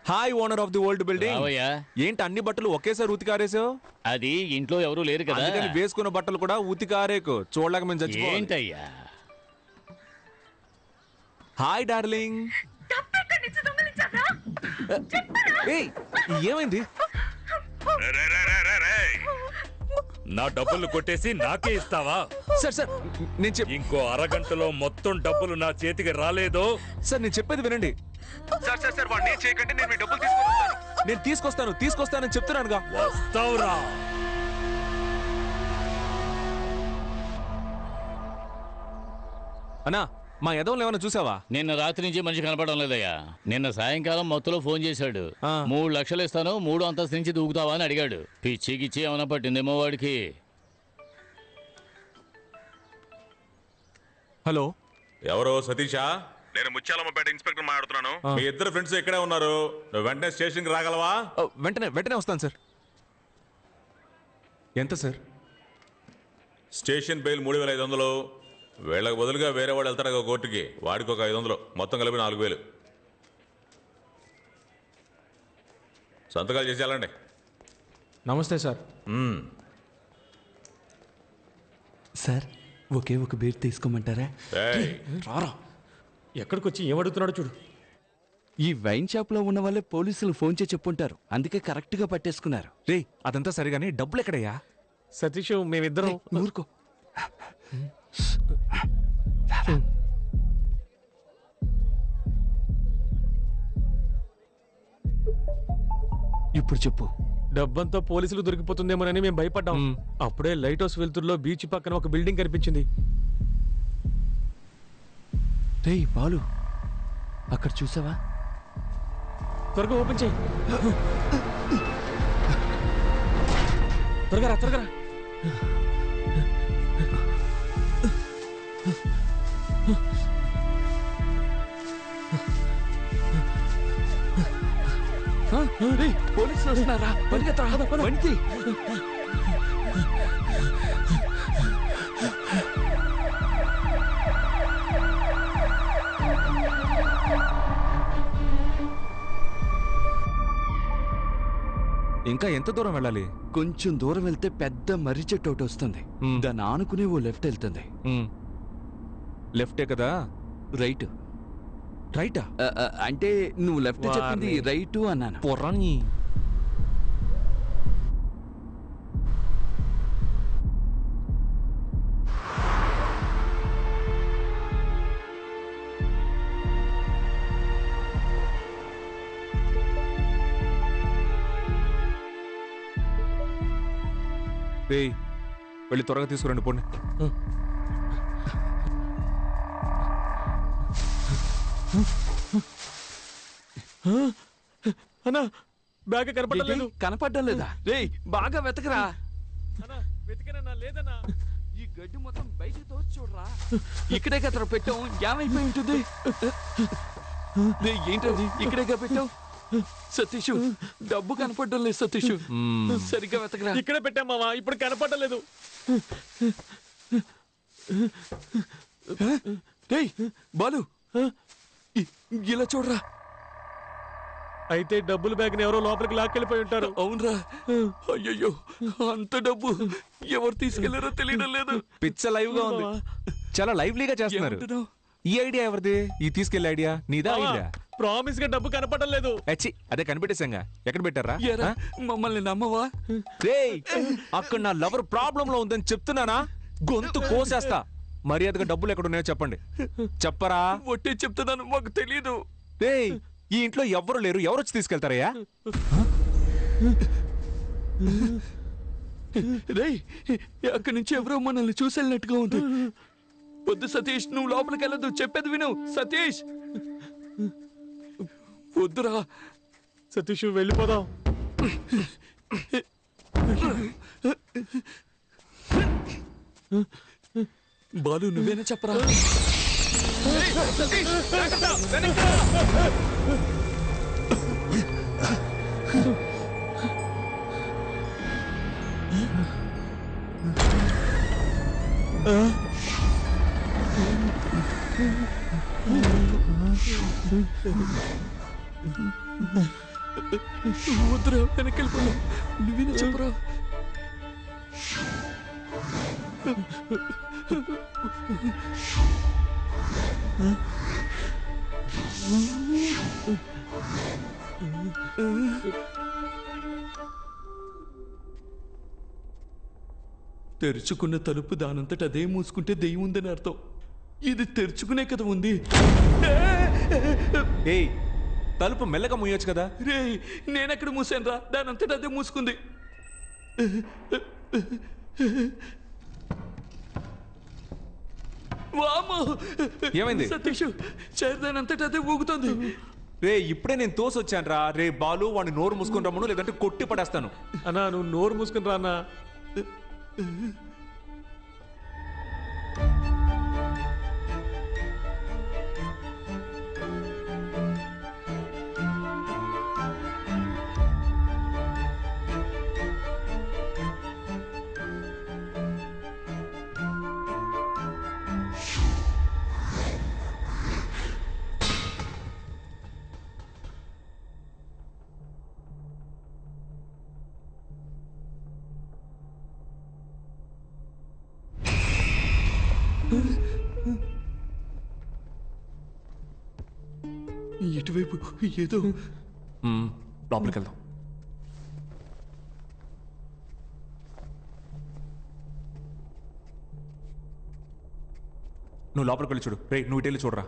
Hi owner of the old building. రావయ్యా. ఏంటి అన్ని బట్టలు ఒకేసారి ఉతికారేసావు? అది ఇంట్లో ఎవరు లేరు కదా, అందుకని వేసుకున్న బట్టలు కూడా ఉతికారేకు. చూడలేక మేము చచ్చిపోవాలి. ఏంటయ్యా? Hi darling. ఏయ్, ఏమైంది? నా డబ్బులు కొట్టేసి నాకే ఇస్తావా? సార్ సార్ నేను ఇంకో అరగంటలో మొత్తం డబ్బులు నా చేతికి రాలేదో? సార్ నేను చెప్పేది వినండి. సార్ సార్ సార్ వాడిని చేయకండి, నేను మీ డబ్బులు తీసుకొస్తానని చెప్తున్నానుగా. వస్తావురా. అన్నా, మా యదవులు ఏమైనా చూసావా? నిన్న రాత్రి నుంచి మనిషి కనపడడం లేదయ్యా. నిన్న సాయంకాలం మొత్తంలో ఫోన్ చేశాడు. 3 లక్షలు ఇస్తాను, 3 అంతస్తు నుంచి దూకుతావా అని అడిగాడు. పిచ్చికిచ్చి ఏమైనా పట్టిందేమో వాడికి. హలో, ఎవరో సతీషా? నేను ముత్యాలమ్మపేట ఇన్స్పెక్టర్ మాట్లాడుతున్నాను. మీ ఇద్దరు ఫ్రెండ్స్ ఇక్కడే ఉన్నారు. నువ్వు వెంటనే స్టేషన్కి రాగలవా? వెంటనే వస్తాను సార్. ఎంత సార్? Station bail 3500. వీళ్ళకి బదులుగా వేరే వాడు వెళ్తాడు కోర్టుకి, వాడికి ఒక 500, మొత్తం కలిపి 4000. సంతకాలు చేసి వెళ్ళండి. నమస్తే సార్. సార్, ఒకే ఒక బీర్ తీసుకోమంటారా? రారా, ఎక్కడికి వచ్చి ఏమడుగుతున్నాడు చూడు. ఈ వైన్ షాప్ లో ఉన్న వాళ్ళే పోలీసులు ఫోన్ చేసి చెప్పుంటారు, అందుకే కరెక్ట్ గా పట్టేసుకున్నారు. రే, అదంతా సరిగాని డబ్బులు ఎక్కడయ్యా? సతీష్, మేమిద్దరం ఊరుకో. ఇప్పుడు చెప్పు. డబ్బంతా పోలీసులు దొరికిపోతుందేమోనని మేము భయపడ్డాం. అప్పుడే లైట్ హౌస్ వెలుతురులో బీచ్ పక్కన ఒక బిల్డింగ్ కనిపించింది. రేయ్ బాలు, అక్కడ చూసావా? త్వరగా ఓపెన్ చేయి. త్వరగా రా, త్వరగా రా. పోలీసులు వస్తున్నారా? వణికి. ఇంకా ఎంత దూరం వెళ్ళాలి? కొంచెం దూరం వెళ్తే పెద్ద మర్రి చెట్టు ఒకటి వస్తుంది. దాన్ని ఆనుకునే ఓ లెఫ్ట్ వెళ్తుంది. లెఫ్టే కదా? రైట్. రైటా? అంటే నువ్వు లెఫ్ట్ చెప్పింది రైటు అన్నాను. పొర్రాని. రేయ్, వెళ్ళి త్వరగా తీసుకురండి, పోండి. అన్నా, బ్యాగ్ కనపడలేదు. కనపడ్డం లేదా? రేయ్, బాగా వెతకరా. వెతికనన్నా, లేదన్నా. ఈ గడ్డి మొత్తం బయటికి తోసి చూడరా. ఇక్కడే కదా పెట్టాం, ఏమైపోయి ఉంటుంది? ఏంటది ఇక్కడేగా పెట్టావు? సతీష్, డబ్బు కనపడడం లేదు. సతీష్, సరిగ్గా వెతకరా. ఇక్కడే పెట్టాం మావా, ఇప్పుడు కనపడలేదు. రేయ్ బాలు, ఇలా చూడరా. అయితే డబ్బులు బ్యాగ్ని ఎవరో లోపలికి లాక్కెళ్ళిపోయి ఉంటారు. అవునరా. అయ్యయ్యో, అంత డబ్బు ఎవరు తీసుకెళ్లారో తెలియడం లేదు. పిచ్చ లైవ్ గా ఉంది. చాలా లైవ్లీగా చేస్తున్నారు. ఈ ఐడియా ఎవరిది? ఈ తీసుకెళ్లే ఐడియా నీదా? ఐడియా ప్రామిస్ గా డబ్బు కనపడడం లేదు. అదే కనిపెట్టేశాంగా. ఎక్కడ పెట్టారా? మమ్మల్ని నమ్మవా? రేయ్, అక్కడ నా లవర్ ప్రాబ్లం లో ఉందని చెప్తున్నానా? గొంతు కోసేస్తా. మర్యాదగా డబ్బులు ఎక్కడున్నాయో చెప్పండి. చెప్పరా? ఒట్టే చెప్తున్నాను, మాకు తెలీదు. రేయ్, ఈ ఇంట్లో ఎవ్వరు లేరు, ఎవరు వచ్చి తీసుకెళ్తారయ్యా? రేయ్, అక్కడి నుంచి ఎవరో మనల్ని చూసేళ్ళినట్టుగా ఉంది. వద్దు సతీష్, నువ్వు లోపలికి వెళ్ళదు. చెప్పేది విను సతీష్. వద్దురా సతీష్, వెళ్ళిపోదాం. బాలు, నువ్వేనా చెప్పరా? వద్దురా వెనక్కి వెళ్ళిపోయాం నువ్వేనా చెప్పరా తెరుచుకున్న తలుపు దానంతట అదే మూసుకుంటే దెయ్యం ఉందని అర్థం ఇది తెరుచుకునే కదా ఉంది ఏయ్ తలుపు మెల్లగా మూయొచ్చు కదా. రే నేనెక్కడ మూసాను రా దానంతట అదే మూసుకుంది వామ్మో! ఏమైంది? సతీష్ చైర్ దానంతట అదే ఊగుతుంది రే ఇప్పుడే నేను తోసొచ్చాను రా. రే బాలు వాడిని నోరు మూసుకొని రమ్మను, లేదంటే కొట్టి పడేస్తాను. అన్నా నువ్వు నోరు మూసుకుని రా అన్నా. ఇటువైపు ఏదో లోపలికి వెళ్దాం. నువ్వు లోపలికి వెళ్ళి చూడు. రే నువ్వు ఇటు వెళ్ళి చూడరా.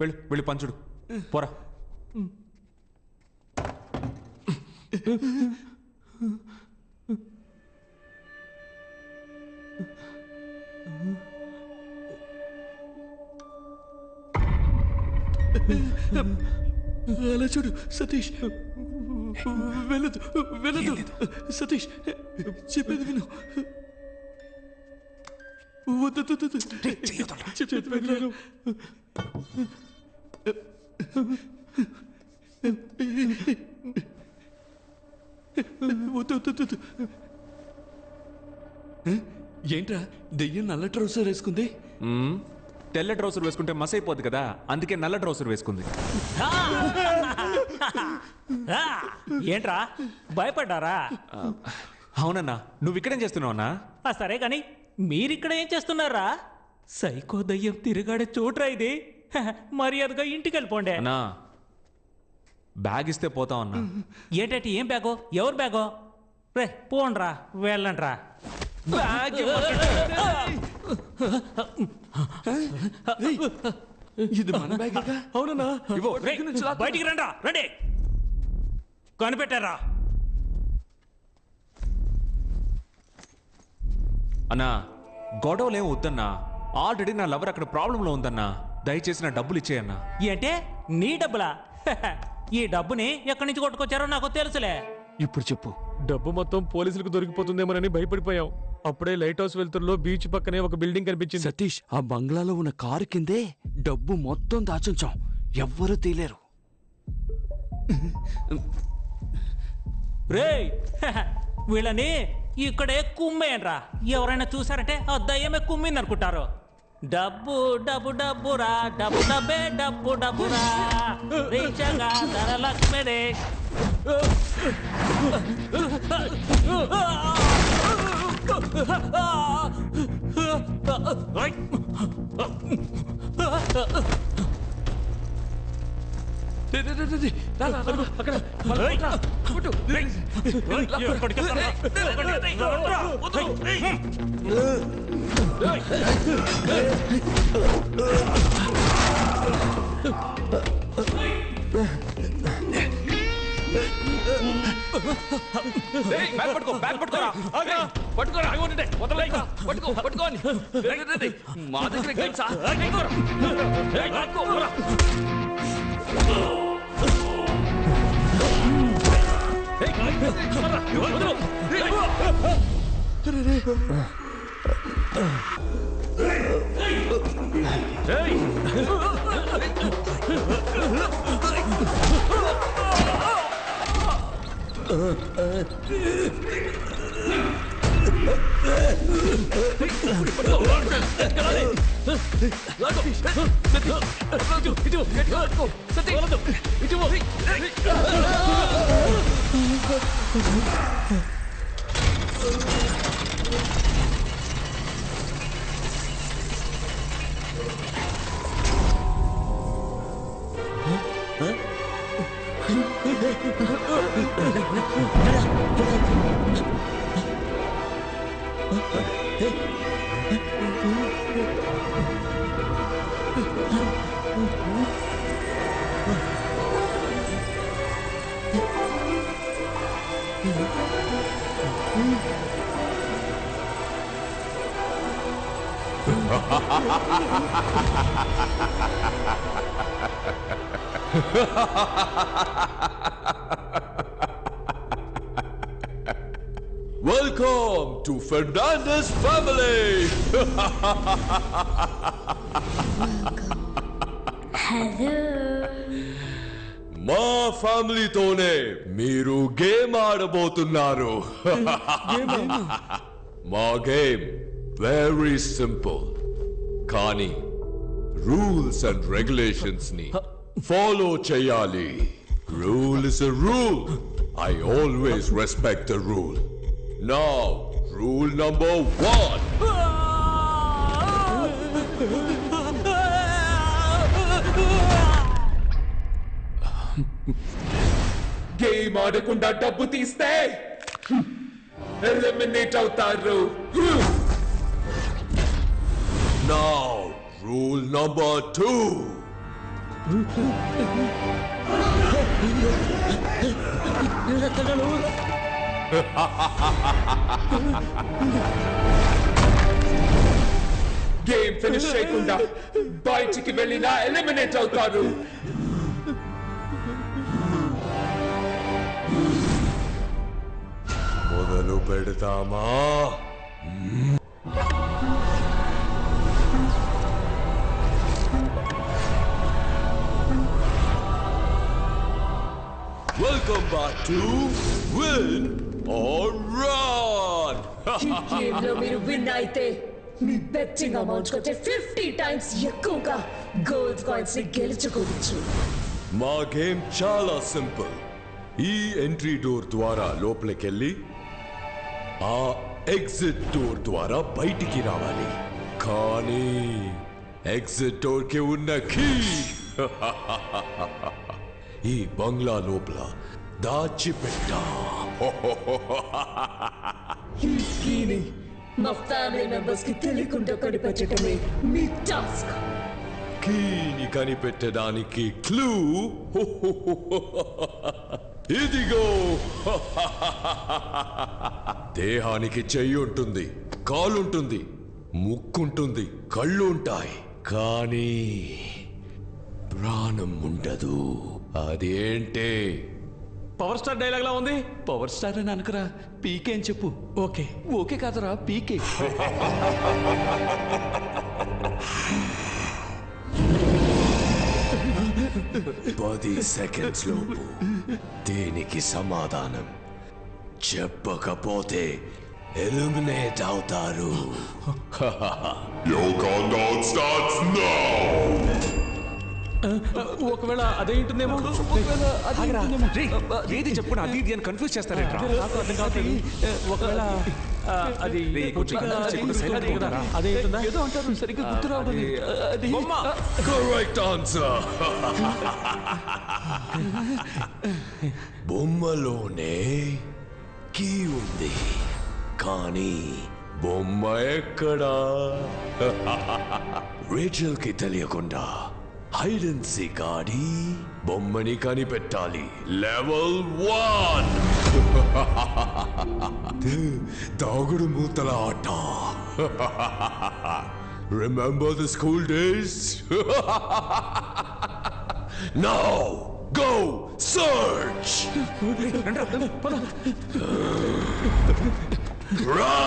వెళ్ళి వెళ్ళి పంచుడు పోరా. అలా చూడు సతీష్ వెళ్ళదు వెళ్ళదు సతీష్ చెప్పేది విను వద్దు చెప్పేది విను వద్దు ఏంట్రా దెయ్యం నల్ల ట్రౌసర్ వేసుకుంది తెల్ల ట్రౌసర్ వేసుకుంటే మస్ అయిపోద్ది కదా, అందుకే నల్ల ట్రౌసర్ వేసుకుంది. ఏంట్రా భయపడ్డారా? అవునన్నా. నువ్వు ఇక్కడేం చేస్తున్నావు అన్నా? సరే కానీ మీరిక్కడ ఏం చేస్తున్నారా? సైకో దయ్యం తిరిగాడే చోట్రా ఇది. మర్యాదగా ఇంటికి వెళ్ళిపోండి. అన్నా బ్యాగ్ ఇస్తే పోతాం అన్నా. ఏంటంటే ఏం బ్యాగో? ఎవరు బ్యాగో? రే పోండ్రా వెళ్ళండ్రా. ఇది మన బ్యాగ్. అవునన్నా. బయటికి రండి రండి. కనిపెట్టారా? అన్నా గొడవలేం వద్దన్నా. ఆల్రెడీ నా లవర్ అక్కడ ప్రాబ్లంలో ఉందన్నా. దయచేసి నా డబ్బులు ఇచ్చేయన్నా. ఏంటే నీ డబ్బులా? ఈ డబ్బుని ఎక్కడి నుంచి కొట్టుకొచ్చారో నాకు తెలుసులే. ఇప్పుడు చెప్పు. డబ్బు మొత్తం పోలీసులకు దొరికిపోతుందేమోనని భయపడిపోయాం. అప్పుడే లైట్ హౌస్ వెళ్తుల్లో బీచ్ పక్కనే ఒక బిల్డింగ్ కనిపించింది. సతీష్ ఆ బంగ్లాలో ఉన్న కారు కిందే డబ్బు మొత్తం దాచుంచాం, ఎవ్వరూ తీలేరు. రేయ్ వీళ్ళని ఇక్కడే కుమ్మేనరా. ఎవరైనా చూసారంటే ఆ దయ్యమే కుమ్మింది అనుకుంటారు. డబ్బు డబ్బు డబ్బురా, డబ్బు డబ్బే డబ్బు డబ్బురా, రీచగా ధనలక్ష్మిడే. బ్యాగ్ పట్టుకో, బ్యాగ్ పట్టుకోరా. పట్టుకోరా వదలలేక పట్టుకోని మా దగ్గర గైడ్సా? Welcome to Fernandez family. మా ఫ్యామిలీతోనే మీరు గేమ్ ఆడబోతున్నారు. మా గేమ్ వెరీ సింపుల్, కానీ రూల్స్ అండ్ రెగ్యులేషన్స్ ని ఫాలో చేయాలి. Rule is a rule. I always respect the rule. Now, rule number 1. Game ఆడకుండా డబ్బు తీస్తే ఎలిమినేట్ అవుతారు. Now, rule number 2. Game finish చేయకుండా బయటికి వెళ్ళినా ఎలిమినేట్ అవుతారు. మొదలు పెడతామా? Welcome back to Win or Run. ఈ గేమ్లో మీరు విన్ అయితే మీ బెట్టింగ్ అమౌంట్ కంటే 50 టైమ్స్ ఎక్కువగా గోల్డ్ కాయిన్స్ ని గెలుచుకోవచ్చు. మా గేమ్ చాలా సింపుల్. ఈ ఎంట్రీ డోర్ ద్వారా లోపలికెళ్ళి ఆ ఎగ్జిట్ డోర్ ద్వారా బయటికి రావాలి. కానీ ఎగ్జిట్ డోర్ కి ఉన్న కీ ఈ బంగ్లా లోపల దాచిపెట్టా. ఈ కీని మా ఫ్యామిలీ మెంబర్స్ కి తెలియకుండా కనిపెట్టడమే మీ టాస్క్. కీని కనిపెట్టడానికి క్లూ ఇదిగో. దేహానికి చెయ్యి ఉంటుంది, కాలుంటుంది, ముక్కుంటుంది, కళ్ళు ఉంటాయి, కానీ ప్రాణం ఉండదు. అదేంటే? పవర్ స్టార్ డైలాగ్ లా ఉంది. పవర్ స్టార్ అని అనకరా, పీకే అని చెప్పు. ఓకే ఓకే కాదరా, పీకే. 10 సెకండ్స్ లోపు దీనికి సమాధానం చెప్పకపోతే ఎలిమినేట్ అవుతారు. Your countdown starts now. ఒకవేళ అదే ఉంటుందేమో. ఏది చెప్పుకున్నా అది ఇది అని కన్ఫ్యూజ్ చేస్తారేంట్రా? ఒకవేళ అది అదే ఉంటుందా? ఏదో అంటారు, సరిగ్గా గుర్తు రావడం. Correct answer. బొమ్మలోనే కీ ఉంది, కానీ బొమ్మ ఎక్కడా? రేచల్ కి తెలియకుండా హైడ్ అండ్ సీక్ ఆడి బొమ్మని కనిపెట్టాలి. లెవెల్ 1. దాగుడు మూతల ఆట. Remember the school days? Now go search. Run!